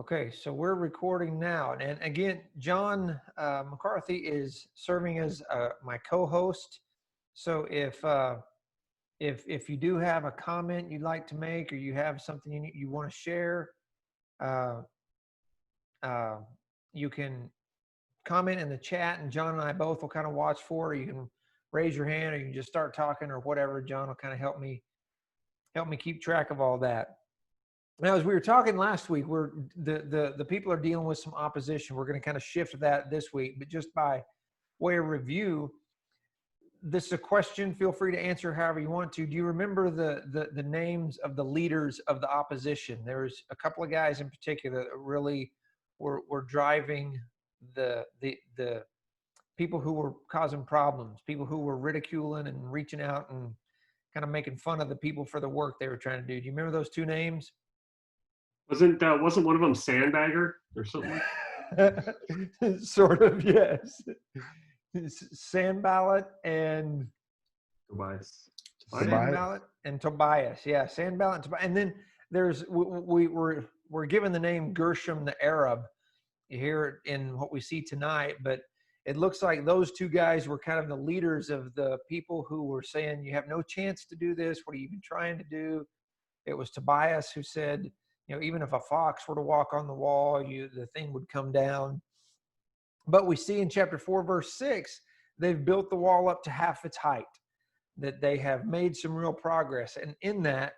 Okay, so we're recording now, and again, John McCarthy is serving as my co-host. So if you do have a comment you'd like to make, or you have something you want to share, uh, uh, you can comment in the chat, and John and I both will kind of watch for it. Or you can raise your hand, or you can just start talking, or whatever. John will kind of help me keep track of all that. Now, as we were talking last week, the people are dealing with some opposition. We're going to kind of shift that this week, but just by way of review, this is a question. Feel free to answer however you want to. Do you remember the names of the leaders of the opposition? There's a couple of guys in particular that really were driving the people who were causing problems, people who were ridiculing and reaching out and kind of making fun of the people for the work they were trying to do. Do you remember those two names? Wasn't one of them Sandbagger or something? Sort of, yes. Sanballat and Tobias. Sanballat and Tobias. Yeah, Sanballat and Tobias. And then there's we're given the name Gershom the Arab. You hear it in what we see tonight, but it looks like those two guys were kind of the leaders of the people who were saying, you have no chance to do this. What are you even trying to do? It was Tobias who said, even if a fox were to walk on the wall, the thing would come down. But we see in chapter 4, verse 6, they've built the wall up to half its height, that they have made some real progress. And in that,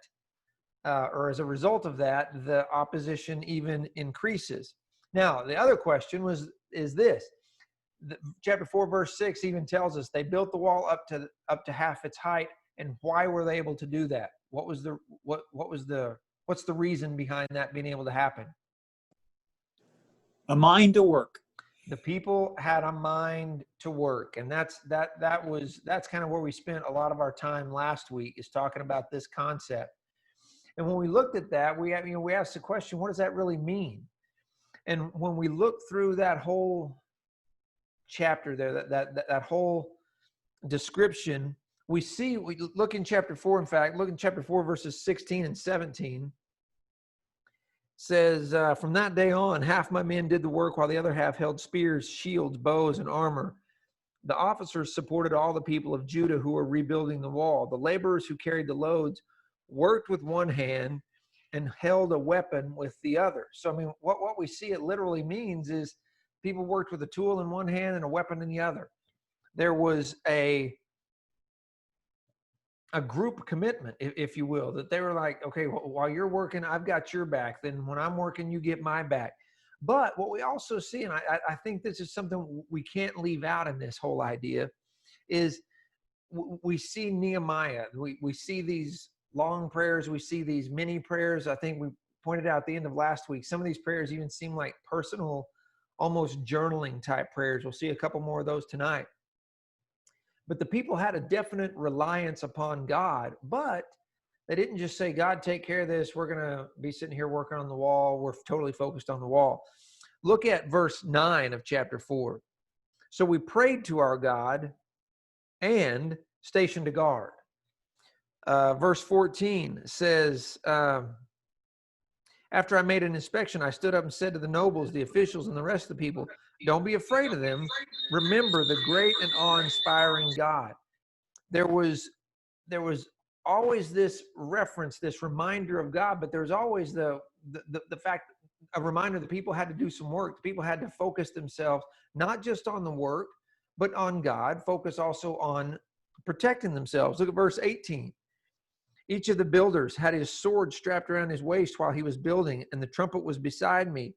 or as a result of that, the opposition even increases. Now, the other question is this. Chapter 4, verse 6 even tells us they built the wall up to half its height. And why were they able to do that? What's the reason behind that being able to happen? A mind to work. The people had a mind to work, and that's kind of where we spent a lot of our time last week, is talking about this concept. And when we looked at that, we asked the question, what does that really mean? And when we look through that whole chapter there, that whole description, we look in chapter 4, in fact, look in chapter 4, verses 16 and 17. Says, from that day on, half my men did the work while the other half held spears, shields, bows, and armor. The officers supported all the people of Judah who were rebuilding the wall. The laborers who carried the loads worked with one hand and held a weapon with the other. So, what we see it literally means is people worked with a tool in one hand and a weapon in the other. There was a group commitment, if you will, that they were like, okay, while you're working, I've got your back. Then when I'm working, you get my back. But what we also see, and I think this is something we can't leave out in this whole idea, is we see Nehemiah. We see these long prayers. We see these mini prayers. I think we pointed out at the end of last week, some of these prayers even seem like personal, almost journaling type prayers. We'll see a couple more of those tonight. But the people had a definite reliance upon God, but they didn't just say, God, take care of this. We're going to be sitting here working on the wall. We're totally focused on the wall. Look at verse 9 of chapter 4. So we prayed to our God and stationed a guard. Verse 14 says, after I made an inspection, I stood up and said to the nobles, the officials, and the rest of the people, don't be afraid of them. Remember the great and awe-inspiring God. There was always this reference, this reminder of God, but there's always the fact, a reminder that people had to do some work. The people had to focus themselves, not just on the work, but on God, focus also on protecting themselves. Look at verse 18. Each of the builders had his sword strapped around his waist while he was building, and the trumpet was beside me.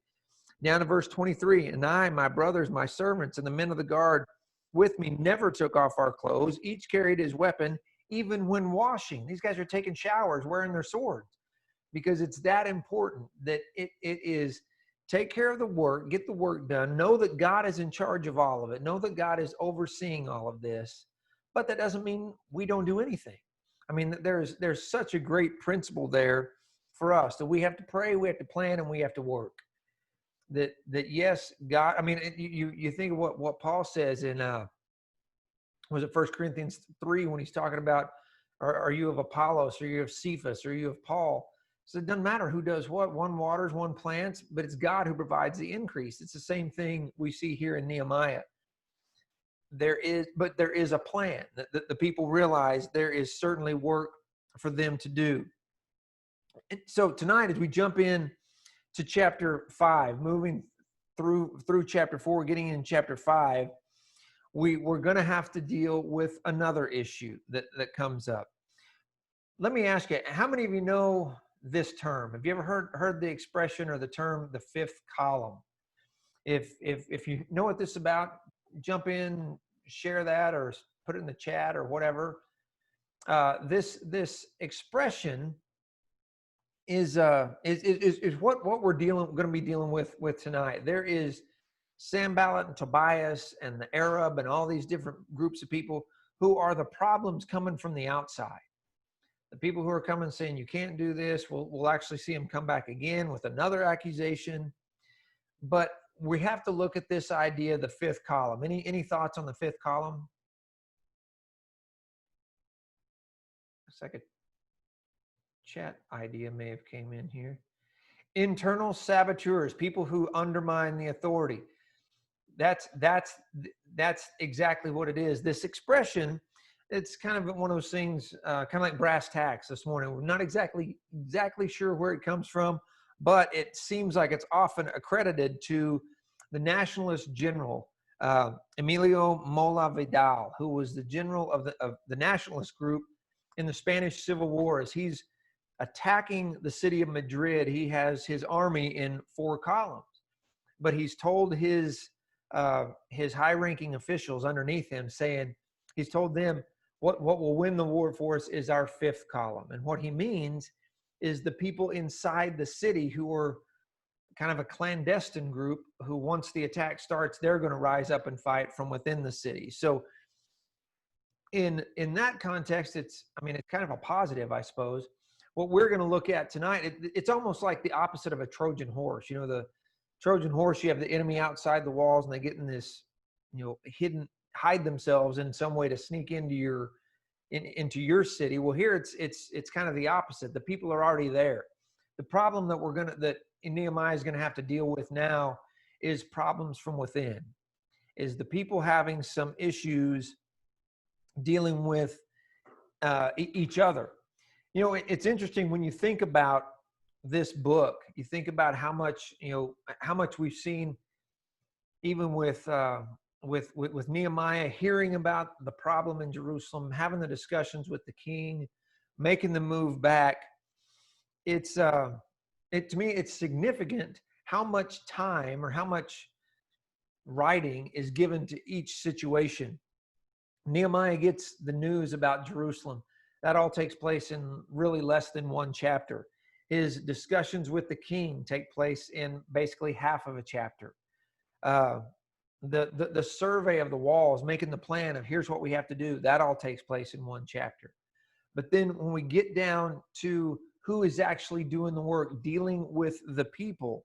Down to verse 23, and I, my brothers, my servants, and the men of the guard with me never took off our clothes. Each carried his weapon, even when washing. These guys are taking showers, wearing their swords, because it's that important that it is take care of the work, get the work done, know that God is in charge of all of it, know that God is overseeing all of this, but that doesn't mean we don't do anything. There's such a great principle there for us that we have to pray, we have to plan, and we have to work. That yes, God, you think of what Paul says in, was it 1 Corinthians 3 when he's talking about, are you of Apollos, or are you of Cephas, or are you of Paul? So it doesn't matter who does what. One waters, one plants, but it's God who provides the increase. It's the same thing we see here in Nehemiah. There is a plan. The people realize there is certainly work for them to do. And so tonight, as we jump in to chapter 5, moving through chapter 4, getting in chapter 5, we're going to have to deal with another issue that comes up. Let me ask you, how many of you know this term? Have you ever heard the expression or the term, the fifth column? If you know what this is about, jump in, share that, or put it in the chat or whatever. This expression is what we're going to be dealing with tonight. There is Sanballat and Tobias and the Arab and all these different groups of people who are the problems coming from the outside. The people who are coming saying, you can't do this, we'll actually see them come back again with another accusation. But we have to look at this idea of the fifth column. Any thoughts on the fifth column? A second chat idea may have came in here. Internal saboteurs, people who undermine the authority. That's exactly what it is. This expression, it's kind of one of those things, kind of like brass tacks this morning. We're not exactly sure where it comes from, but it seems like it's often accredited to the nationalist general, Emilio Mola Vidal, who was the general of the nationalist group in the Spanish Civil War. As he's attacking the city of Madrid, he has his army in 4 columns, but he's told his high-ranking officials underneath him, he's told them what will win the war for us is our 5th column. And what he means is the people inside the city who are kind of a clandestine group who, once the attack starts, they're going to rise up and fight from within the city. So in that context, it's kind of a positive, I suppose. What we're going to look at tonight, it's almost like the opposite of a Trojan horse. You know, the Trojan horse, you have the enemy outside the walls and they get in this, hide themselves in some way to sneak into your city. Well, here it's kind of the opposite. The people are already there. The problem that Nehemiah is going to have to deal with now is problems from within, is the people having some issues dealing with each other. It's interesting when you think about this book, you think about how much we've seen, even with Nehemiah, hearing about the problem in Jerusalem, having the discussions with the king, making the move back. To me, it's significant how much time or how much writing is given to each situation. Nehemiah gets the news about Jerusalem. That all takes place in really less than 1 chapter. His discussions with the king take place in basically half of a chapter. The survey of the walls, making the plan of here's what we have to do, that all takes place in 1 chapter. But then when we get down to who is actually doing the work, dealing with the people,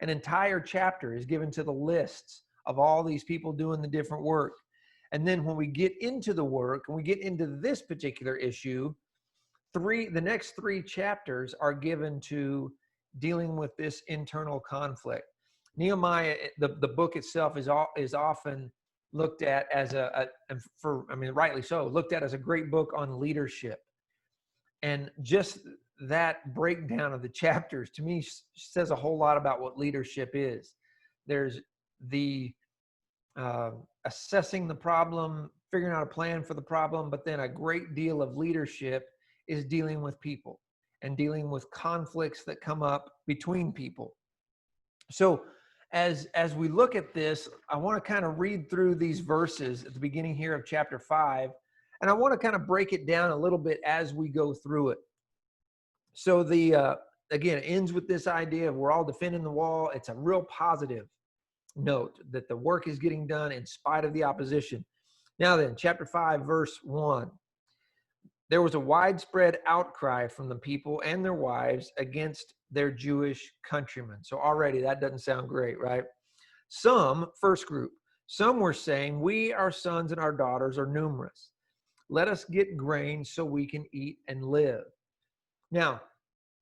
an entire chapter is given to the lists of all these people doing the different work. And then when we get into the work and we get into this particular issue, the next 3 chapters are given to dealing with this internal conflict. Nehemiah, the book itself is often looked at as rightly so, looked at as a great book on leadership. And just that breakdown of the chapters, to me, says a whole lot about what leadership is. There's the assessing the problem, figuring out a plan for the problem, but then a great deal of leadership is dealing with people and dealing with conflicts that come up between people. So as we look at this, I want to kind of read through these verses at the beginning here of chapter 5, and I want to kind of break it down a little bit as we go through it. So again, it ends with this idea of we're all defending the wall. It's a real positive note that the work is getting done in spite of the opposition. Now then, chapter 5, verse 1. There was a widespread outcry from the people and their wives against their Jewish countrymen. So already that doesn't sound great, right? First group, some were saying, we, our sons and our daughters are numerous. Let us get grain so we can eat and live. Now,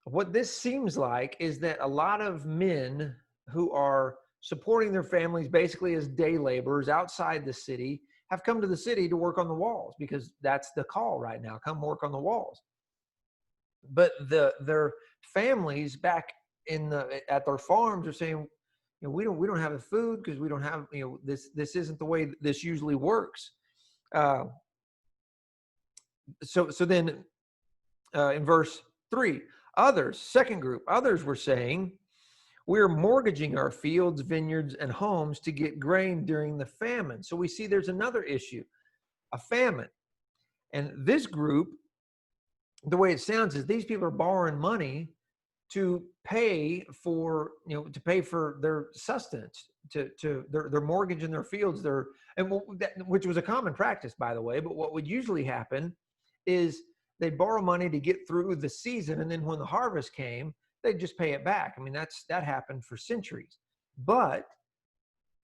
what this seems like is that a lot of men who are supporting their families basically as day laborers outside the city have come to the city to work on the walls, because that's the call right now. Come work on the walls. But their families back at their farms are saying, we don't have the food because we don't have, this isn't the way this usually works. So then in verse 3, second group, others were saying, we're mortgaging our fields, vineyards, and homes to get grain during the famine. So we see there's another issue, a famine. And this group, the way it sounds is these people are borrowing money to pay for, their sustenance, to their mortgage in their fields, which was a common practice, by the way. But what would usually happen is they'd borrow money to get through the season, and then when the harvest came, they'd just pay it back. I mean, that happened for centuries. But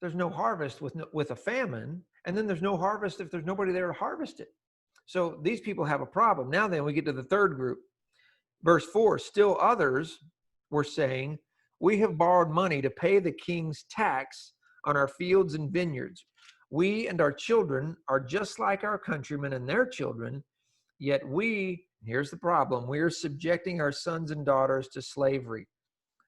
there's no harvest with a famine, and then there's no harvest if there's nobody there to harvest it. So these people have a problem. Now then we get to the third group. Verse 4, still others were saying, we have borrowed money to pay the king's tax on our fields and vineyards. We and our children are just like our countrymen and their children, yet here's the problem, we are subjecting our sons and daughters to slavery.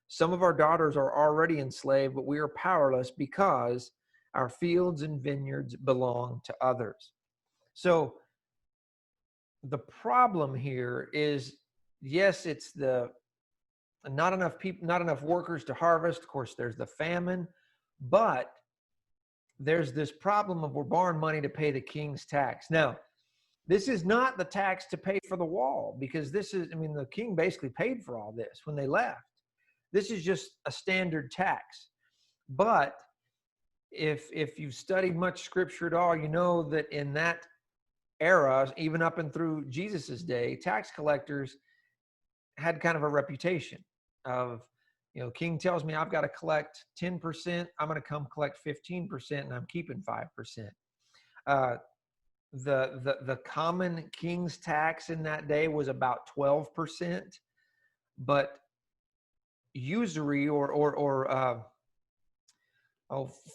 Some of our daughters are already enslaved, but we are powerless because our fields and vineyards belong to others. So the problem here is, yes, it's not enough people, not enough workers to harvest. Of course, there's the famine, but there's this problem of we're borrowing money to pay the king's tax. Now, this is not the tax to pay for the wall, because the king basically paid for all this when they left. This is just a standard tax. But if you've studied much scripture at all, you know that in that era, even up and through Jesus's day, tax collectors had kind of a reputation of, king tells me I've got to collect 10%, I'm going to come collect 15%, and I'm keeping 5%. The common king's tax in that day was about 12%, but usury or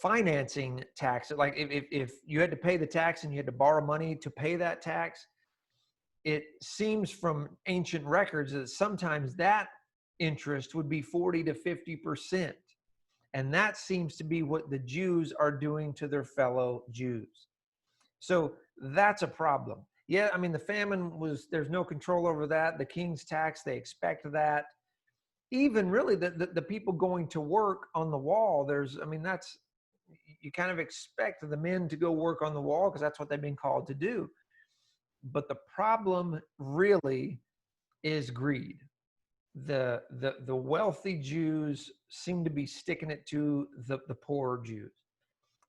financing tax, like if you had to pay the tax and you had to borrow money to pay that tax, it seems from ancient records that sometimes that interest would be 40 to 50%. And that seems to be what the Jews are doing to their fellow Jews. So that's a problem. Yeah, the famine there's no control over that. The king's tax, they expect that. Even really the people going to work on the wall, you kind of expect the men to go work on the wall because that's what they've been called to do. But the problem really is greed. The wealthy Jews seem to be sticking it to the poor Jews.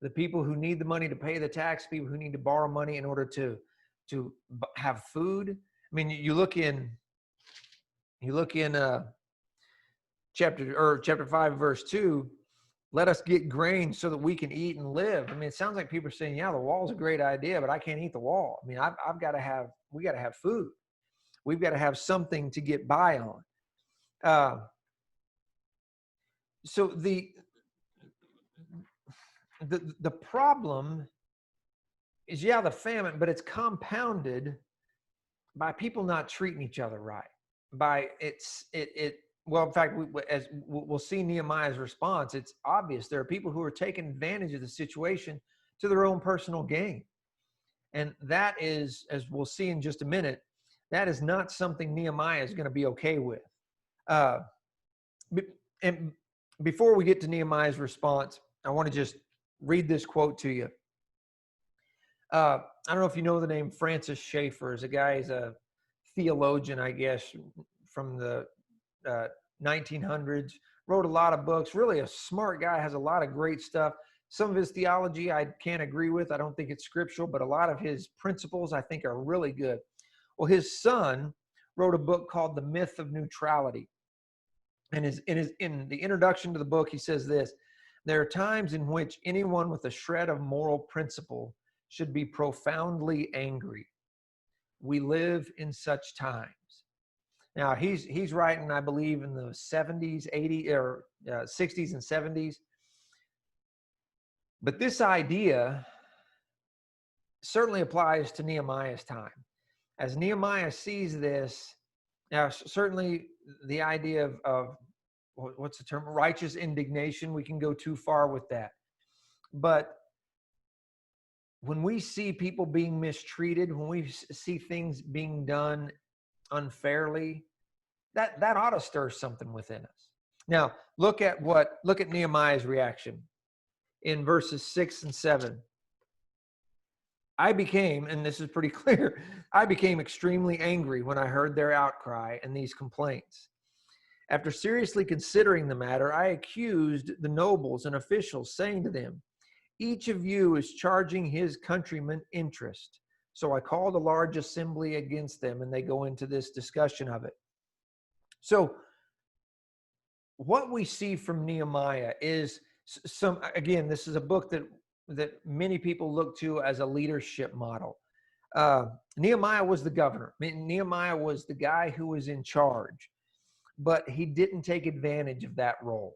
The people who need the money to pay the tax, people who need to borrow money in order to have food. You look in chapter 5, verse 2, let us get grain so that we can eat and live. It sounds like people are saying, yeah, the wall's a great idea, but I can't eat the wall. we got to have food. We've got to have something to get by on. So the problem is, the famine, but it's compounded by people not treating each other right. Well, in fact, as we'll see Nehemiah's response, it's obvious there are people who are taking advantage of the situation to their own personal gain. And that is, as we'll see in just a minute, that is not something Nehemiah is going to be okay with. And before we get to Nehemiah's response, I want to just read this quote to you. I don't know if you know the name Francis Schaeffer. Is a guy, he's a theologian, I guess, from the 1900s, wrote a lot of books, really a smart guy, has a lot of great stuff. Some of his theology I can't agree with. I don't think it's scriptural, but a lot of his principles I think are really good. Well, his son wrote a book called The Myth of Neutrality. And in the introduction to the book, he says this: there are times in which anyone with a shred of moral principle should be profoundly angry. We live in such times. Now he's writing, I believe, in the 70s, 80s, or 60s and 70s. But this idea certainly applies to Nehemiah's time. As Nehemiah sees this, now certainly the idea of what's the term? Righteous indignation. We can go too far with that. But when we see people being mistreated, when we see things being done unfairly, that ought to stir something within us. Now, look at Nehemiah's reaction in verses 6 and 7. I became, and this is pretty clear, I became extremely angry when I heard their outcry and these complaints. After seriously considering the matter, I accused the nobles and officials, saying to them, each of you is charging his countrymen interest. So I called a large assembly against them, and they go into this discussion of it. So what we see from Nehemiah is again, this is a book that many people look to as a leadership model. Nehemiah was the governor. Nehemiah was the guy who was in charge, but he didn't take advantage of that role.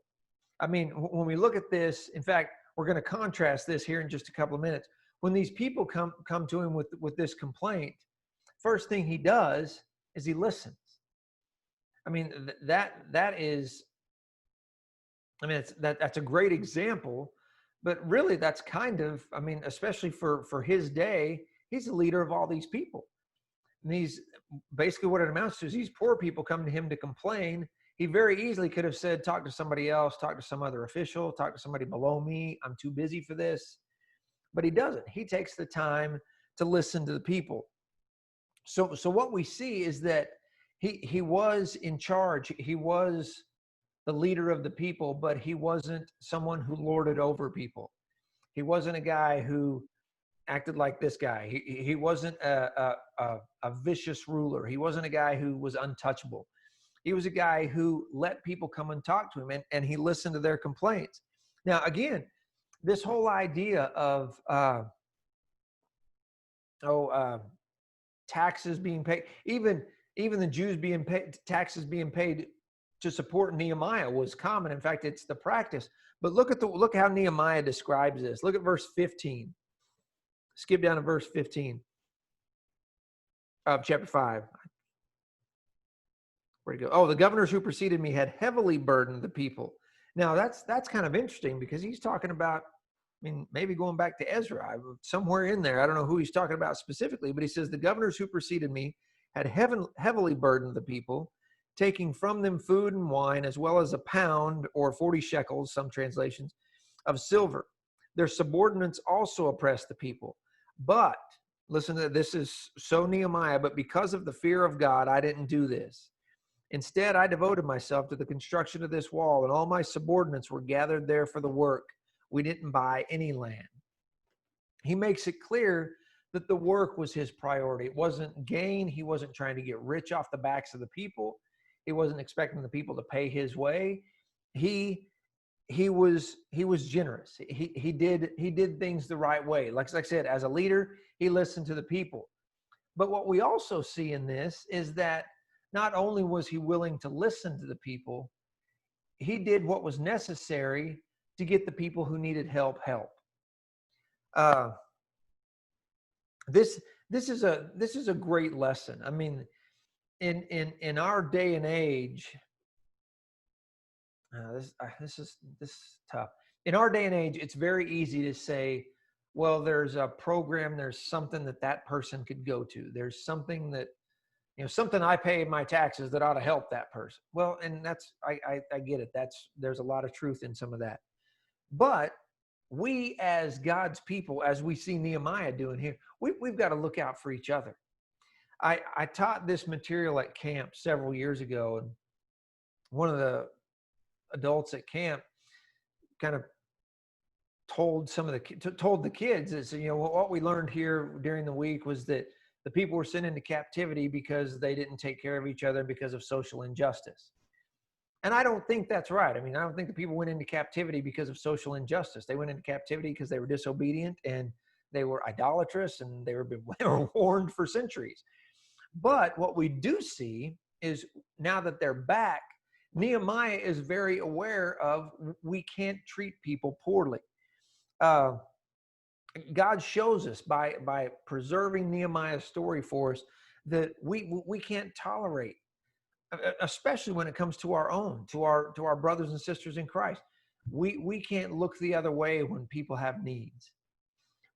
I mean, when we look at this, in fact, we're going to contrast this here in just a couple of minutes. When these people come to him with this complaint, first thing he does is he listens. I mean, that is, I mean, that's a great example, but really that's kind of, I mean, especially for his day, he's the leader of all these people. And these, basically what it amounts to is these poor people come to him to complain. He very easily could have said, talk to somebody else, talk to some other official, talk to somebody below me. I'm too busy for this. But he doesn't. He takes the time to listen to the people. So what we see is that he was in charge. He was the leader of the people, but he wasn't someone who lorded over people. He wasn't a guy who acted like this guy. He wasn't a vicious ruler. He wasn't a guy who was untouchable. He was a guy who let people come and talk to him, and he listened to their complaints. Now, again, this whole idea of taxes being paid, even the Jews being paid, taxes being paid to support Nehemiah was common. In fact, it's the practice. But look how Nehemiah describes this. Look at verse 15. Skip down to verse 15 of chapter 5. Where'd it go? Oh, the governors who preceded me had heavily burdened the people. Now, that's kind of interesting because he's talking about, I mean, maybe going back to Ezra, somewhere in there. I don't know who he's talking about specifically, but he says, the governors who preceded me had heavily burdened the people, taking from them food and wine, as well as a pound or 40 shekels, some translations, of silver. Their subordinates also oppressed the people. But, listen to this, is so Nehemiah, but because of the fear of God, I didn't do this. Instead, I devoted myself to the construction of this wall, and all my subordinates were gathered there for the work. We didn't buy any land. He makes it clear that the work was his priority. It wasn't gain. He wasn't trying to get rich off the backs of the people. He wasn't expecting the people to pay his way. He was generous. He did things the right way. Like I said, as a leader, he listened to the people. But what we also see in this is that not only was he willing to listen to the people, he did what was necessary to get the people who needed help. This is a great lesson. I mean, in our day and age, this is tough. In our day and age, it's very easy to say, well, there's a program, there's something that person could go to. There's something that, something I pay my taxes that ought to help that person. Well, and that's, I get it. There's a lot of truth in some of that. But we as God's people, as we see Nehemiah doing here, we've got to look out for each other. I taught this material at camp several years ago, and one of the adults at camp kind of told the kids is, what we learned here during the week was that the people were sent into captivity because they didn't take care of each other because of social injustice. And I don't think that's right. I mean, I don't think the people went into captivity because of social injustice. They went into captivity because they were disobedient and they were idolatrous, and they were warned for centuries. But what we do see is now that they're back, Nehemiah is very aware of we can't treat people poorly. God shows us by preserving Nehemiah's story for us that we can't tolerate, especially when it comes to our own, to our brothers and sisters in Christ. We can't look the other way when people have needs.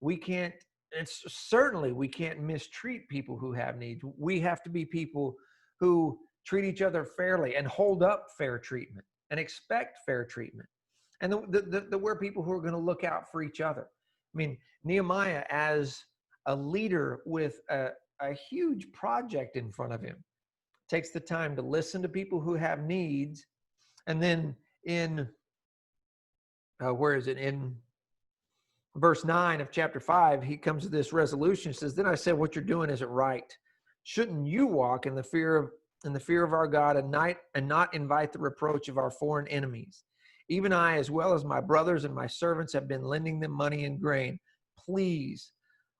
We can't, and certainly we can't mistreat people who have needs. We have to be people who treat each other fairly and hold up fair treatment and expect fair treatment. And we're people who are going to look out for each other. I mean, Nehemiah, as a leader with a huge project in front of him, takes the time to listen to people who have needs. And then in, in verse 9 of chapter 5, he comes to this resolution. He says, "Then I said, what you're doing isn't right. Shouldn't you walk in the fear of our God and not invite the reproach of our foreign enemies? Even I, as well as my brothers and my servants, have been lending them money and grain. Please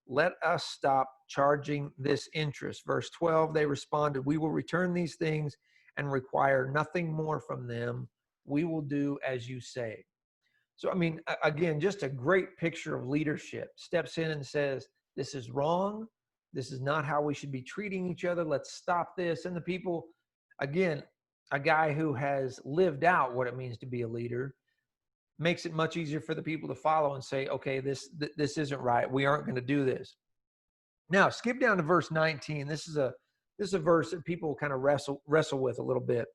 let us stop charging this interest." Verse 12, they responded, "We will return these things and require nothing more from them. We will do as you say." So, I mean, again, just a great picture of leadership. Steps in and says, this is wrong. This is not how we should be treating each other. Let's stop this. And the people, again, a guy who has lived out what it means to be a leader, makes it much easier for the people to follow and say, okay, this isn't right. We aren't going to do this. Now, skip down to verse 19. This is a verse that people kind of wrestle with a little bit.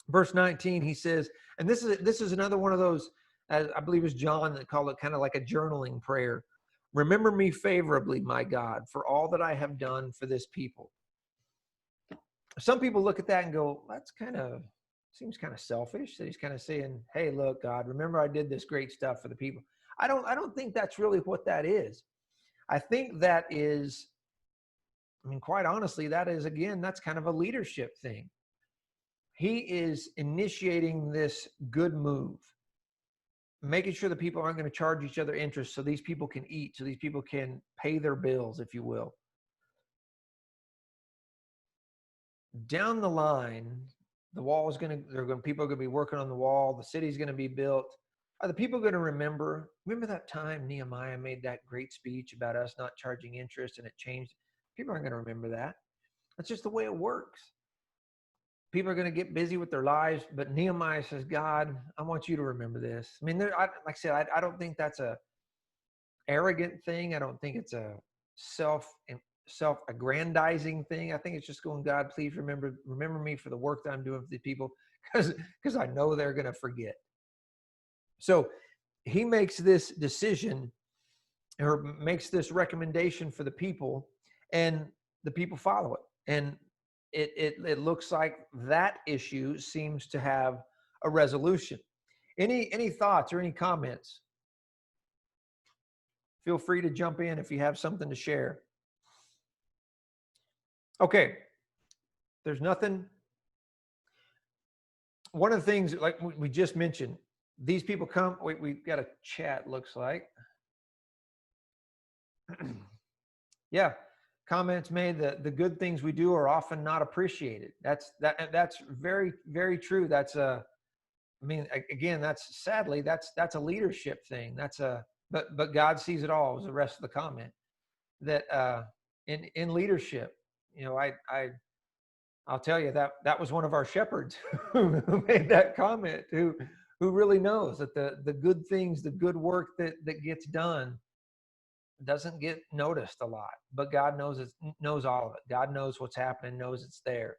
Verse 19, he says, and this is another one of those, I believe it was John that called it kind of like a journaling prayer. "Remember me favorably, my God, for all that I have done for this people." Some people look at that and go, that's seems kind of selfish. That he's kind of saying, hey, look, God, remember I did this great stuff for the people. I don't think that's really what that is. I think that is, I mean, quite honestly, that is, again, that's kind of a leadership thing. He is initiating this good move, making sure the people aren't going to charge each other interest so these people can eat, so these people can pay their bills, if you will. Down the line, the wall is people are going to be working on the wall. The city's going to be built. Are the people going to remember that time Nehemiah made that great speech about us not charging interest and it changed? People aren't going to remember that. That's just the way it works. People are going to get busy with their lives, but Nehemiah says, God, I want you to remember this. I mean, like I said, I don't think that's a arrogant thing. I don't think it's a self-aggrandizing thing. I think it's just going, God, please remember me for the work that I'm doing for the people, because I know they're going to forget. So he makes this decision or makes this recommendation for the people, and the people follow it. And it looks like that issue seems to have a resolution. Any thoughts or any comments? Feel free to jump in if you have something to share. Okay, there's nothing. One of the things, like we just mentioned, these people come, we've got a chat, looks like. Yeah, comments made that the good things we do are often not appreciated. That's very, very true. I mean, again, that's sadly, that's a leadership thing. But God sees it all, was the rest of the comment. That in leadership, you know, I'll tell you that was one of our shepherds who made that comment, who really knows that the good things, the good work that gets done doesn't get noticed a lot, but God knows all of it. God knows what's happening, knows it's there.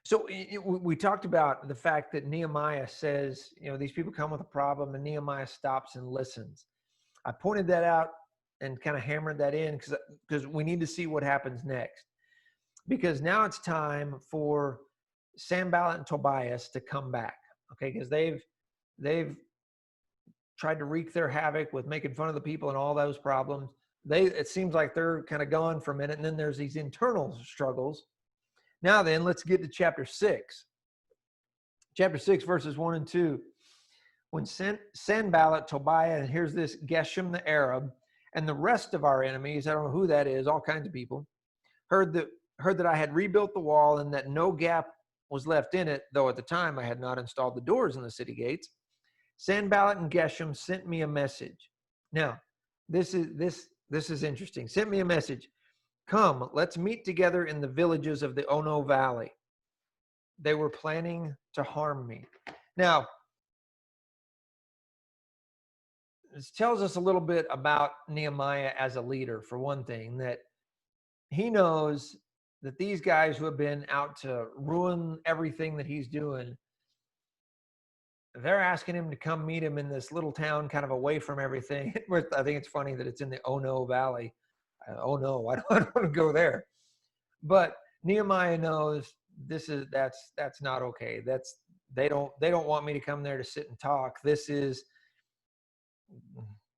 So we talked about the fact that Nehemiah says, you know, these people come with a problem, and Nehemiah stops and listens. I pointed that out and kind of hammered that in because we need to see what happens next. Because now it's time for Sanballat and Tobias to come back, okay? Because they've tried to wreak their havoc with making fun of the people and all those problems. It seems like they're kind of gone for a minute, and then there's these internal struggles. Now then, let's get to chapter 6. Chapter 6, verses 1 and 2. When Sanballat, Tobiah, and here's this Geshem the Arab, and the rest of our enemies, I don't know who that is, all kinds of people, heard that I had rebuilt the wall and that no gap was left in it, though at the time I had not installed the doors in the city gates, Sanballat and Geshem sent me a message. Now, this is interesting. Sent me a message. Come, let's meet together in the villages of the Ono Valley. They were planning to harm me. Now, this tells us a little bit about Nehemiah as a leader, for one thing, that he knows that these guys who have been out to ruin everything that he's doing, they're asking him to come meet him in this little town kind of away from everything. I think it's funny that it's in the Ono Valley. Oh no, I don't want to go there. But Nehemiah knows that's not okay. They don't want me to come there to sit and talk. This is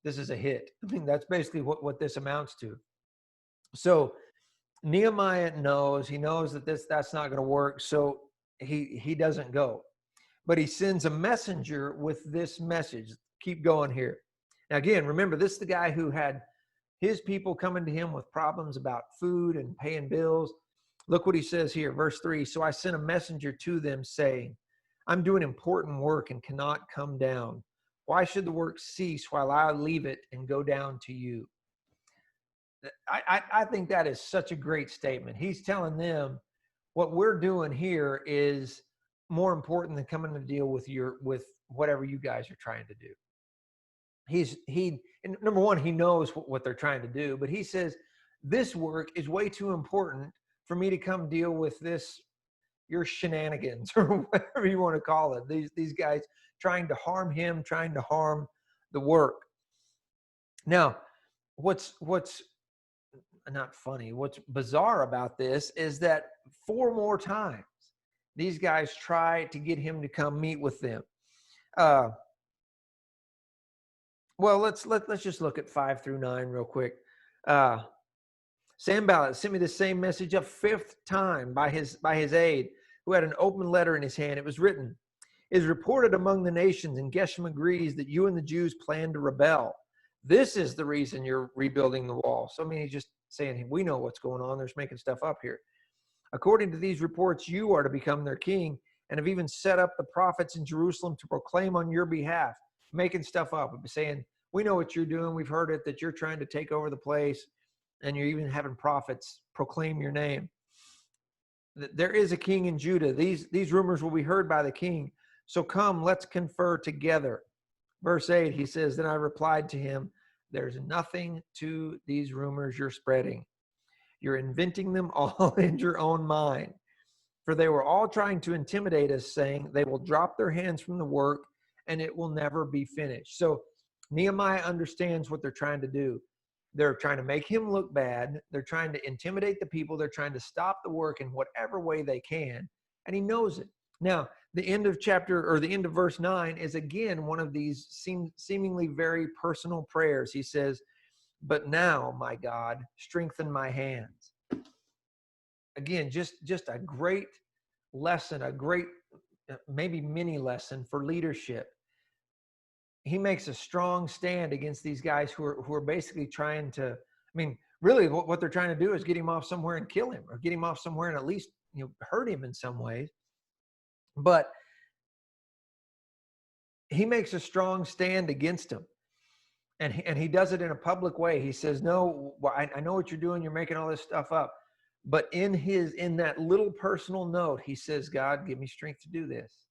a hit. I mean, that's basically what this amounts to. So Nehemiah knows that that's not going to work. So he doesn't go. But he sends a messenger with this message. Keep going here. Now, again, remember, this is the guy who had his people coming to him with problems about food and paying bills. Look what he says here, verse 3. So I sent a messenger to them saying, I'm doing important work and cannot come down. Why should the work cease while I leave it and go down to you? I think that is such a great statement. He's telling them what we're doing here is more important than coming to deal with whatever you guys are trying to do. And number one, he knows what they're trying to do, but he says this work is way too important for me to come deal with your shenanigans or whatever you want to call it. These guys trying to harm him, trying to harm the work. Now, what's not funny, what's bizarre about this is that 4 more times these guys try to get him to come meet with them. Well, let's just look at 5 through 9 real quick. Sanballat sent me the same message a 5th time by his aide, who had an open letter in his hand. It was written, "It is reported among the nations, and Geshem agrees that you and the Jews plan to rebel. This is the reason you're rebuilding the wall." So, I mean, he's just saying, we know what's going on. They're just making stuff up here. "According to these reports, you are to become their king, and have even set up the prophets in Jerusalem to proclaim on your behalf," making stuff up, saying, we know what you're doing. We've heard it, that you're trying to take over the place, and you're even having prophets proclaim your name. There is a king in Judah. These rumors will be heard by the king. So come, let's confer together. Verse 8, he says, "Then I replied to him, there's nothing to these rumors you're spreading. You're inventing them all in your own mind. For they were all trying to intimidate us, saying they will drop their hands from the work and it will never be finished." So Nehemiah understands what they're trying to do. They're trying to make him look bad. They're trying to intimidate the people. They're trying to stop the work in whatever way they can. And he knows it. Now, the end of verse 9 is again one of these seemingly very personal prayers. He says, "But now, my God, strengthen my hands." Again, just a great lesson, a great, maybe mini lesson for leadership. He makes a strong stand against these guys who are basically trying to, I mean, really what they're trying to do is get him off somewhere and kill him, or get him off somewhere and at least, hurt him in some ways. But he makes a strong stand against them. And he does it in a public way. He says, no, I know what you're doing. You're making all this stuff up. But in that little personal note, he says, God, give me strength to do this.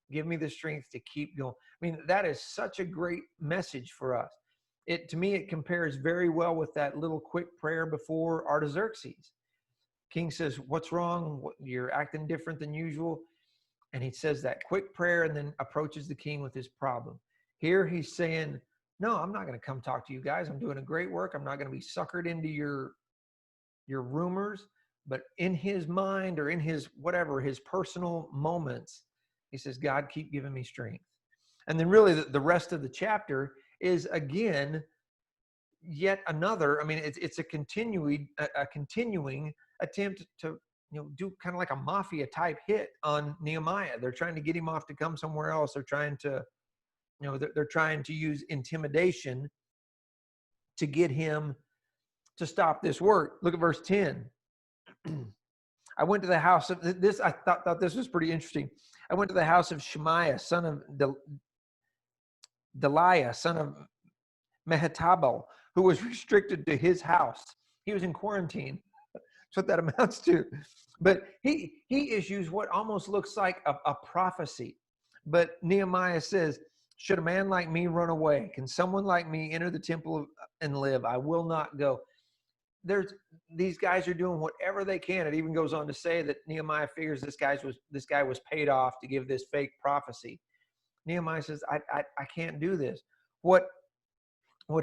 Give me the strength to keep going. I mean, that is such a great message for us. To me, it compares very well with that little quick prayer before Artaxerxes. King says, what's wrong? You're acting different than usual. And he says that quick prayer and then approaches the king with his problem. Here he's saying, no, I'm not going to come talk to you guys. I'm doing a great work. I'm not going to be suckered into your rumors. But in his mind, or in his personal moments, he says, God, keep giving me strength. And then really the rest of the chapter is, again, yet another, I mean, it's a continuing attempt to do kind of like a mafia type hit on Nehemiah. They're trying to get him off to come somewhere else. They're trying to, they're trying to use intimidation to get him to stop this work. Look at verse 10. I went to the house of this. I thought this was pretty interesting. I went to the house of Shemaiah, son of Deliah, son of Mehetabel, who was restricted to his house. He was in quarantine. That's what that amounts to. But he issues what almost looks like a prophecy. But Nehemiah says, should a man like me run away? Can someone like me enter the temple and live? I will not go. These guys are doing whatever they can. It even goes on to say that Nehemiah figures this guy was paid off to give this fake prophecy. Nehemiah says, I can't do this. What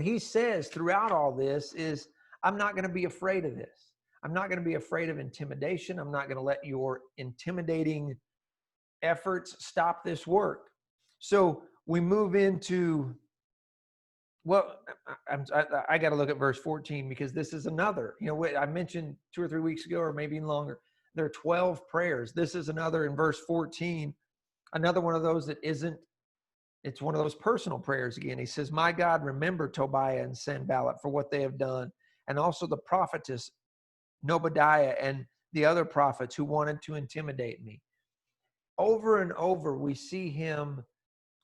he says throughout all this is, I'm not going to be afraid of this. I'm not going to be afraid of intimidation. I'm not going to let your intimidating efforts stop this work. So we move into, well, I got to look at verse 14, because this is another, I mentioned 2 or 3 weeks ago, or maybe even longer, there are 12 prayers. This is another in verse 14, another one of those that isn't, it's one of those personal prayers again. He says, my God, remember Tobiah and Sanballat for what they have done, and also the prophetess Nobidiah and the other prophets who wanted to intimidate me. Over and over, we see him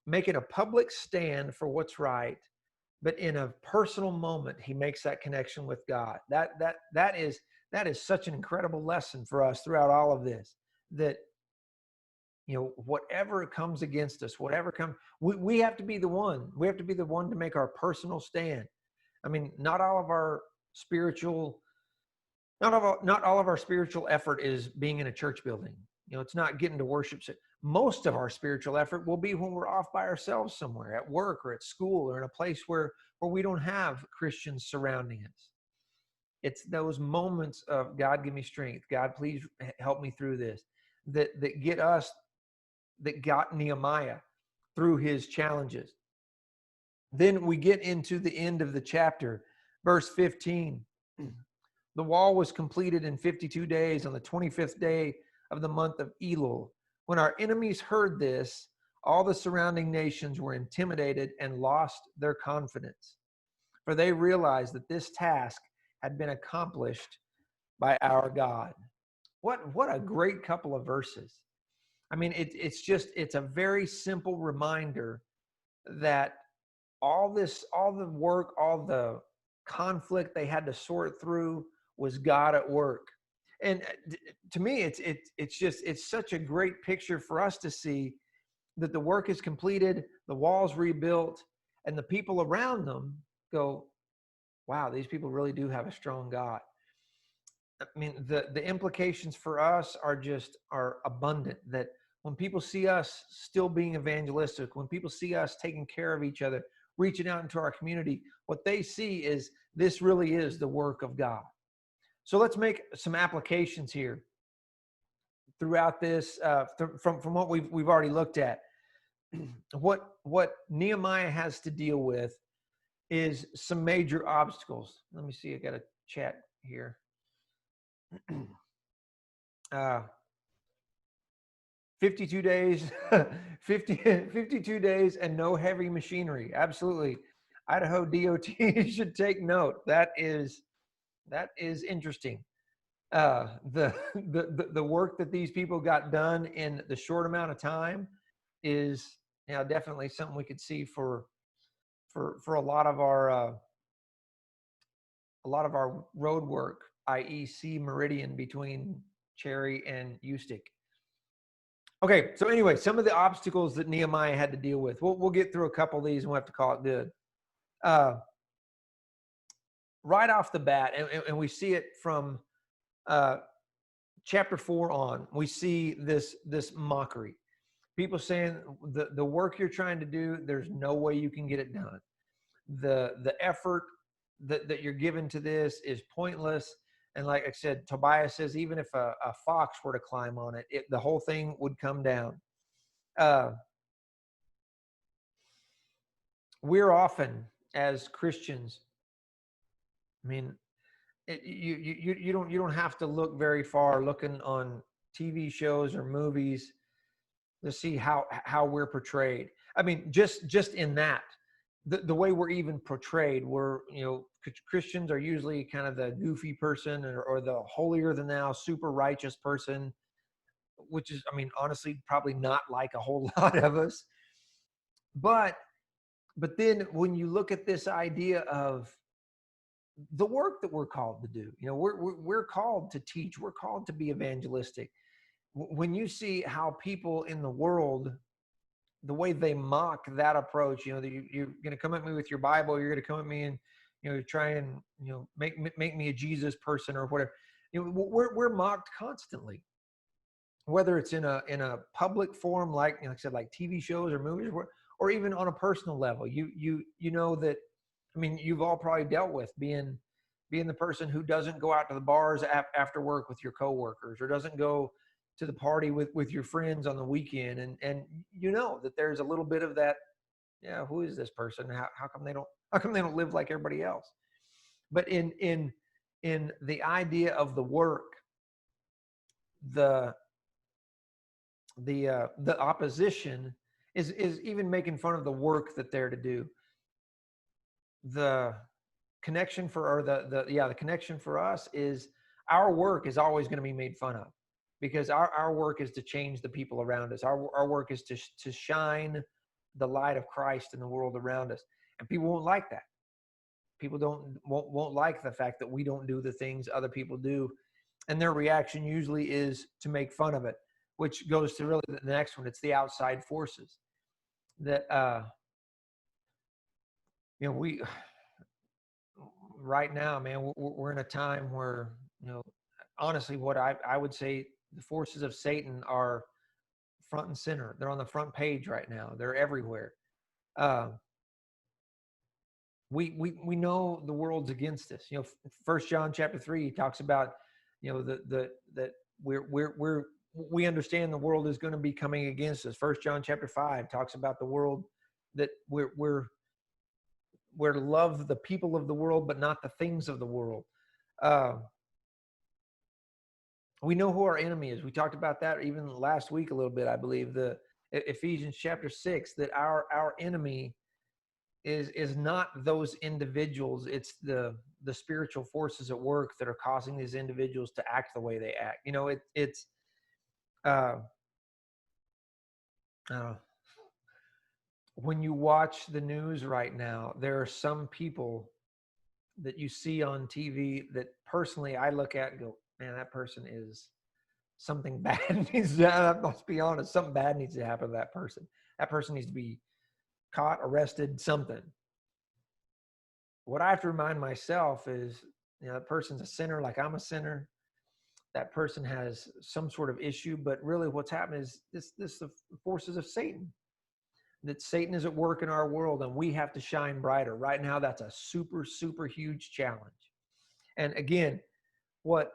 making a public stand for what's right, but in a personal moment, he makes that connection with God. That is such an incredible lesson for us throughout all of this, that whatever comes against us, whatever comes, we have to be the one. We have to be the one to make our personal stand. I mean, not all of our spiritual effort is being in a church building. It's not getting to worship. Most of our spiritual effort will be when we're off by ourselves somewhere, at work or at school, or in a place where we don't have Christians surrounding us. It's those moments of, God, give me strength. God, please help me through this, that got Nehemiah through his challenges. Then we get into the end of the chapter, verse 15. The wall was completed in 52 days on the 25th day of the month of Elul. When our enemies heard this, all the surrounding nations were intimidated and lost their confidence, for they realized that this task had been accomplished by our God. What a great couple of verses. I mean, it's a very simple reminder that all the work, all the conflict they had to sort through was God at work. And to me, it's such a great picture for us to see that the work is completed, the wall's rebuilt, and the people around them go, wow, these people really do have a strong God. I mean, the implications for us are abundant, that when people see us still being evangelistic, when people see us taking care of each other, reaching out into our community, what they see is this really is the work of God. So let's make some applications here throughout this, from what we've already looked at. What Nehemiah has to deal with is some major obstacles. Let me see, I got a chat here. 52 days, 52 days and no heavy machinery. Absolutely. Idaho DOT should take note. That is interesting. The work that these people got done in the short amount of time is definitely something we could see for a lot of our road work, i.e. Meridian between Cherry and Ustick. Okay, so anyway, some of the obstacles that Nehemiah had to deal with. We'll get through a couple of these and we'll have to call it good. Right off the bat, and we see it from chapter 4 on, we see this mockery. People saying the work you're trying to do, there's no way you can get it done. The effort that you're given to this is pointless. And like I said, Tobiah says, even if a fox were to climb on it, the whole thing would come down. We're often, as Christians, I mean, you don't have to look very far looking on TV shows or movies to see how we're portrayed. I mean, just in that, the way we're even portrayed. We're, Christians are usually kind of the goofy person, or the holier than thou, super righteous person, which is, I mean, honestly, probably not like a whole lot of us. But then when you look at this idea of the work that we're called to do, we're called to teach, we're called to be evangelistic. When you see how people in the world, the way they mock that approach, you're going to come at me with your Bible, you're going to come at me and, try and, make me a Jesus person or whatever. We're mocked constantly, whether it's in a public forum, like I said, like TV shows or movies, or even on a personal level. You know that, I mean, you've all probably dealt with being the person who doesn't go out to the bars after work with your coworkers, or doesn't go to the party with your friends on the weekend, and that there's a little bit of that. Yeah, who is this person? How come they don't live like everybody else? But in the idea of the work, the opposition is even making fun of the work that they're to do. The connection the connection for us is our work is always going to be made fun of, because our work is to change the people around us. Our work is to shine the light of Christ in the world around us, and people won't like that. People won't like the fact that we don't do the things other people do, and their reaction usually is to make fun of it, which goes to really the next one. It's the outside forces that we right now, man, we're in a time where, honestly, what I would say, the forces of Satan are front and center. They're on the front page right now. They're everywhere. We know the world's against us. 1 John chapter 3 talks about, that we understand the world is going to be coming against us. 1 John chapter 5 talks about the world, that we're to love the people of the world, but not the things of the world. We know who our enemy is. We talked about that even last week a little bit, I believe. The Ephesians chapter 6, that our enemy is not those individuals. It's the spiritual forces at work that are causing these individuals to act the way they act. It's when you watch the news right now, there are some people that you see on TV that personally I look at and go, man, that person is something bad needs to, let's be honest, something bad needs to happen to that person. That person needs to be caught, arrested, something. What I have to remind myself is, that person's a sinner like I'm a sinner. That person has some sort of issue, but really what's happening is this the forces of Satan. That Satan is at work in our world, and we have to shine brighter. Right now, that's a super, super huge challenge. And again, what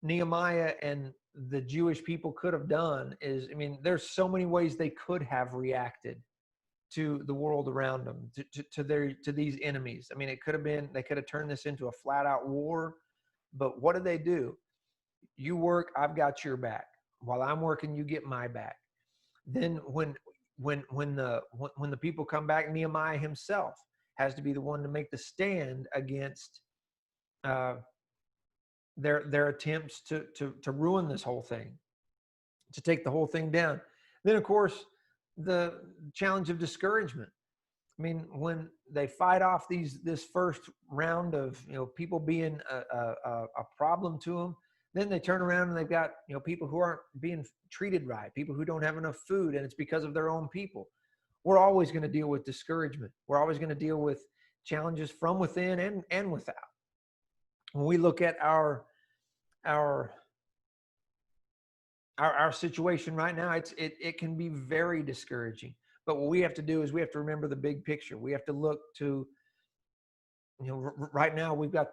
Nehemiah and the Jewish people could have done is, I mean, there's so many ways they could have reacted to the world around them, to these enemies. I mean, they could have turned this into a flat out war, but what did they do? You work, I've got your back. While I'm working, you get my back. Then when the people come back, Nehemiah himself has to be the one to make the stand against their attempts to ruin this whole thing, to take the whole thing down. Then, of course, the challenge of discouragement. I mean, when they fight off this first round of people being a problem to them, then they turn around and they've got people who aren't being treated right, people who don't have enough food, and it's because of their own people. We're always going to deal with discouragement. We're always going to deal with challenges from within and without. When we look at our situation right now, it can be very discouraging. But what we have to do is we have to remember the big picture. We have to look to, right now we've got,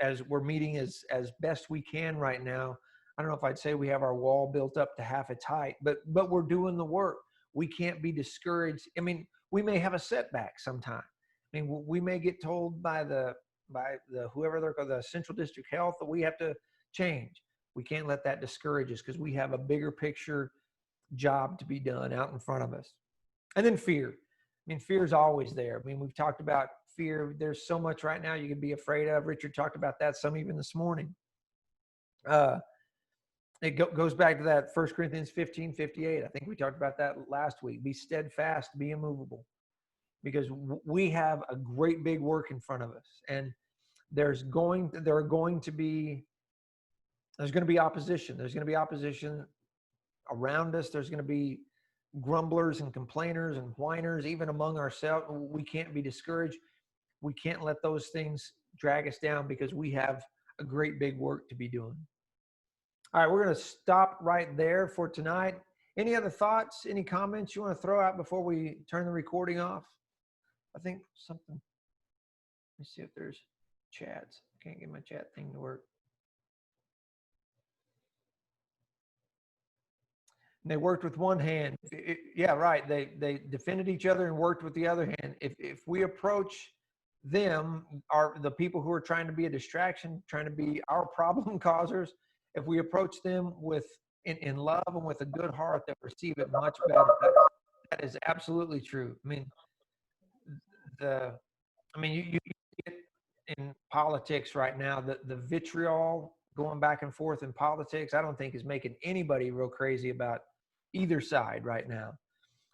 as we're meeting as best we can right now. I don't know if I'd say we have our wall built up to half its height, but we're doing the work. We can't be discouraged. I mean, we may have a setback sometime. I mean, we may get told by the whoever they're called, the Central District Health, that we have to change. We can't let that discourage us, because we have a bigger picture job to be done out in front of us. And then fear. mean, fear is always there. I mean, we've talked about fear. There's so much right now you can be afraid of. Richard talked about that some even this morning. It goes back to that 1 Corinthians 15:58. I think we talked about that last week. Be steadfast, be immovable, because we have a great big work in front of us, and there's going to be opposition. There's going to be opposition around us. There's going to be grumblers and complainers and whiners, even among ourselves. We can't be discouraged. We can't let those things drag us down, because we have a great big work to be doing. All right, we're going to stop right there for tonight. Any other thoughts, any comments you want to throw out before we turn the recording off? I think something. Let me see if there's chats. I can't get my chat thing to work. And they worked with one hand. Yeah, right. They defended each other and worked with the other hand. If we approach them, the people who are trying to be a distraction, trying to be our problem causers, if we approach them in love and with a good heart, they'll receive it much better. That is absolutely true. I mean, you get in politics right now, the vitriol going back and forth in politics, I don't think is making anybody real crazy about either side right now.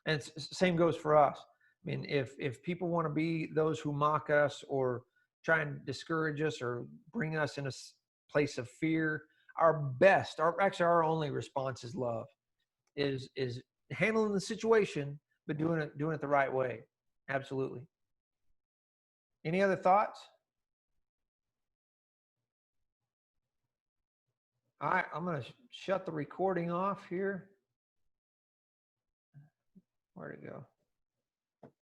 And same goes for us. I mean, if people want to be those who mock us or try and discourage us or bring us in a place of fear, our only response is love, is handling the situation, but doing it the right way. Absolutely. Any other thoughts? All right, I'm going to shut the recording off here. Where'd it go?